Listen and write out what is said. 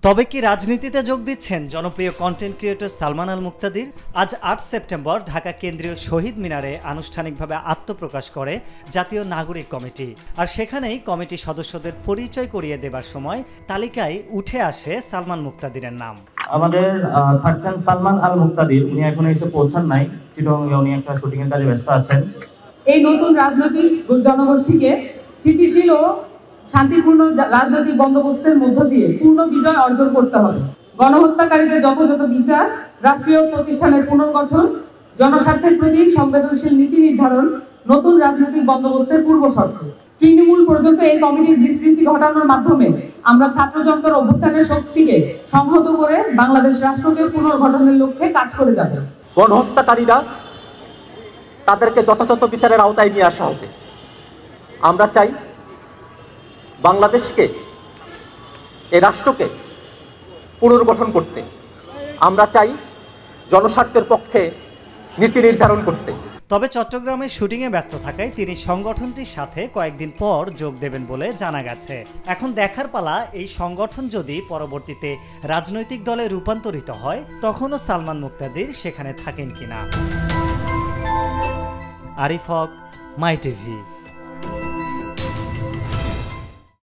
তবে কি রাজনীতিতে যোগ দিচ্ছেন জনপ্রিয় কন্টেন্ট ক্রিয়েটর সালমান আল মুক্তাদির? আজ ৮ সেপ্টেম্বর ঢাকা কেন্দ্রীয় শহীদ মিনারে আনুষ্ঠানিকভাবে আত্মপ্রকাশ করে জাতীয় নাগরিক কমিটি। আর সেখানেই কমিটি সদস্যদের পরিচয় করিয়ে দেবার সময় তালিকায় উঠে আসে সালমান মুক্তাদিরের নাম। আমাদের থাকছেন সালমান আল মুক্তাদির, উনি এখনো এসে পৌঁছান নাই, চিটগাঁয়ে উনি একটা শুটিং এর কাজে ব্যস্ত আছেন। এই নতুন রাজনৈতিক জনগোষ্ঠীকে স্থিতিশীল ও শান্তিপূর্ণ রাজনৈতিক বন্দোবস্তের মধ্য দিয়ে পূর্ণ বিজয় অর্জন করতে হবে। গণহত্যাকারীদের যথাযথ বিচার, রাষ্ট্রীয় প্রতিষ্ঠানের পুনর্গঠন, জনস্বার্থের প্রতি সংবেদনশীল নীতি নির্ধারণ নতুন রাজনৈতিক বন্দোবস্তের পূর্বশর্ত। তৃণমূল পর্যন্ত এই কমিটির বিস্তৃতি ঘটানোর মাধ্যমে আমরা ছাত্র জনতার অভ্যুত্থানের শক্তিকে সংহত করে বাংলাদেশ রাষ্ট্রকে পুনর্গঠনের লক্ষ্যে কাজ করে যাবে। গণহত্যাকারীরা তাদেরকে যথাযথ বিচারের আওতায় নিয়ে আসা হবে। আমরা চাই বাংলাদেশকে, এই রাষ্ট্রকে পুনর্গঠন করতে। আমরা চাই জনস্বার্থের পক্ষে নীতি নির্ধারণ করতে। তবে চট্টগ্রামের শুটিংয়ে ব্যস্ত থাকায় তিনি সংগঠনটির সাথে কয়েকদিন পর যোগ দেবেন বলে জানা গেছে। এখন দেখার পালা, এই সংগঠন যদি পরবর্তীতে রাজনৈতিক দলে রূপান্তরিত হয় তখনও সালমান মুক্তাদির সেখানে থাকেন কিনা। আরিফ হক, মাই টিভি।